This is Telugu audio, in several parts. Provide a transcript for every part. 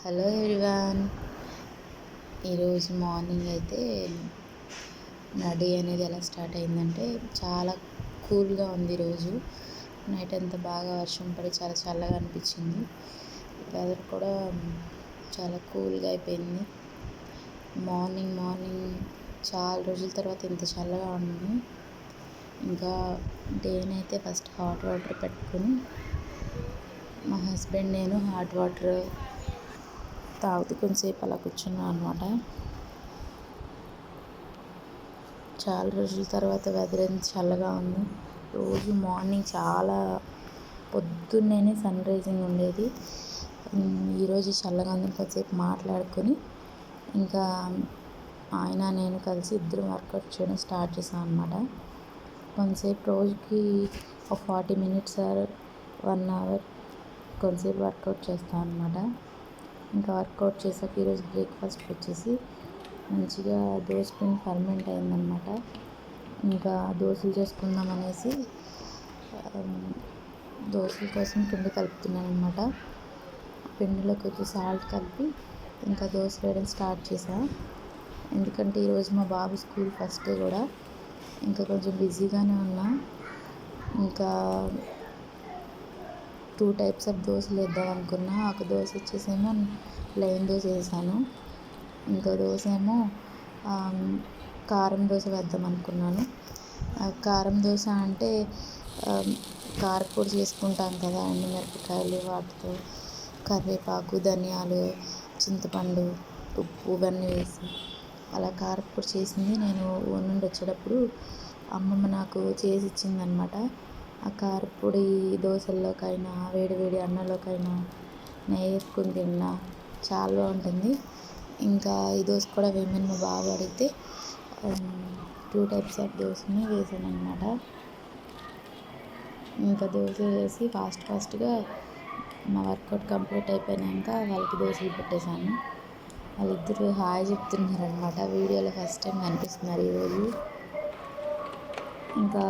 Hello everyone. ఈరోజు మార్నింగ్ అయితే నా డే అనేది ఎలా స్టార్ట్ అయిందంటే చాలా కూల్గా ఉంది. ఈరోజు నైట్ అంతా బాగా వర్షం పడి చాలా చల్లగా అనిపించింది. వెదర్ కూడా చాలా కూల్గా అయిపోయింది. మార్నింగ్ చాలా రోజుల తర్వాత ఇంత చల్లగా ఉంది. ఇంకా డేనైతే ఫస్ట్ హాట్ వాటర్ పెట్టుకొని మా హస్బెండ్ నేను హాట్ వాటర్ తాగుతూ కొంచెంసేపు అలా కూర్చున్నాను అనమాట. చాలా రోజుల తర్వాత వెదర్ ఎంత చల్లగా ఉంది. రోజు మార్నింగ్ చాలా పొద్దున్నే సన్ రైజింగ్ ఉండేది. ఈరోజు చల్లగా ఉంది. కొంచెంసేపు మాట్లాడుకొని ఇంకా ఆయన నేను కలిసి ఇద్దరు వర్కౌట్ చేయడం స్టార్ట్ చేసాం అనమాట. కొంతసేపు రోజుకి ఒక 40 minutes ఆర్ 1 hour కొంతసేపు వర్కౌట్ చేస్తాం అనమాట. ఇంకా వర్కౌట్ చేసాక ఈరోజు బ్రేక్ఫాస్ట్కి వచ్చేసి మంచిగా దోశ పిండి ఫర్మెంట్ అయిందనమాట. ఇంకా దోశలు చేసుకుందాం అనేసి దోశల కోసం పిండి కలుపుతున్నాను అనమాట. పిండిలో కొంచెం సాల్ట్ కలిపి ఇంకా దోశ వేయడం స్టార్ట్ చేశాను. ఎందుకంటే ఈరోజు మా బాబు స్కూల్ ఫస్ట్ డే కూడా ఇంకా కొంచెం బిజీగానే ఉన్నా. ఇంకా 2 types ఆఫ్ దోశలు వేద్దాం అనుకున్నా. ఒక దోశ వచ్చేసేమో ప్లెయిన్ దోశ వేసాను. ఇంకో దోశ ఏమో కారం దోశ వేద్దాం అనుకున్నాను. కారం దోశ అంటే కారపొడి చేసుకుంటాం కదా, ఎండుమిరపకాయలు వాటితో కరివేపాకు, ధనియాలు, చింతపండు, ఉప్పు ఇవన్నీ వేసి అలా కారపొడి చేసింది నేను ఊరి నుండి వచ్చేటప్పుడు అమ్మమ్మ నాకు చేసి ఇచ్చిందనమాట. ఆ కారపొడి దోశల్లోకైనా వేడి అన్నంలోకైనా నెయ్యి వేసుకొని తిన్నా చాలా బాగుంటుంది. ఇంకా ఈ దోశ కూడా వేయమని మా బాబు అడిగితే 2 types ఆఫ్ దోశని వేసాను అనమాట. ఇంకా దోశ వేసి ఫాస్ట్గా మా వర్కౌట్ కంప్లీట్ అయిపోయాక వాళ్ళకి దోశలు పెట్టేశాను. వాళ్ళిద్దరూ హాయ్ చెప్తున్నారనమాట. వీడియోలో ఫస్ట్ టైం కనిపిస్తున్నారు ఈరోజు. ఇంకా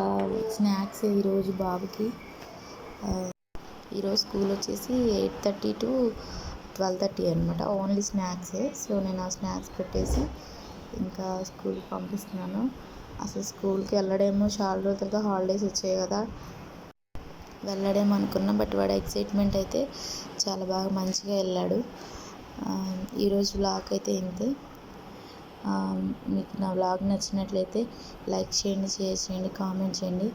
స్నాక్స్ ఈరోజు బాబుకి ఈరోజు స్కూల్ వచ్చేసి 8:30 to 12:30 అనమాట. ఓన్లీ స్నాక్సే. సో నేను ఆ స్నాక్స్ పెట్టేసి ఇంకా స్కూల్కి పంపిస్తున్నాను. అసలు స్కూల్కి వెళ్ళడేమో చాలా రోజులుగా హాలిడేస్ వచ్చాయి కదా, వెళ్ళడేమో అనుకున్నాం. బట్ వాడు ఎక్సైట్మెంట్ అయితే చాలా బాగా మంచిగా వెళ్ళాడు. ఈరోజు వ్లాగ్ అయితే ఇంతే. మీకు నా వ్లాగ్ నచ్చినట్లయితే లైక్ చేయండి, షేర్ చేయండి, కామెంట్ చేయండి.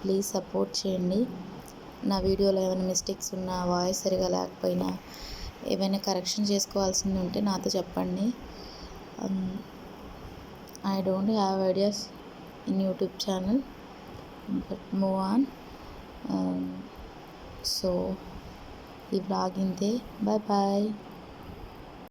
ప్లీజ్ సపోర్ట్ చేయండి. నా వీడియోలో ఏమైనా మిస్టేక్స్ ఉన్నా, వాయిస్ సరిగా లేకపోయినా, ఏమైనా కరెక్షన్ చేసుకోవాల్సింది ఉంటే నాతో చెప్పండి. I don't have ideas in YouTube channel, but move on. So ఈ వ్లాగ్ ఇంతే. బాయ్.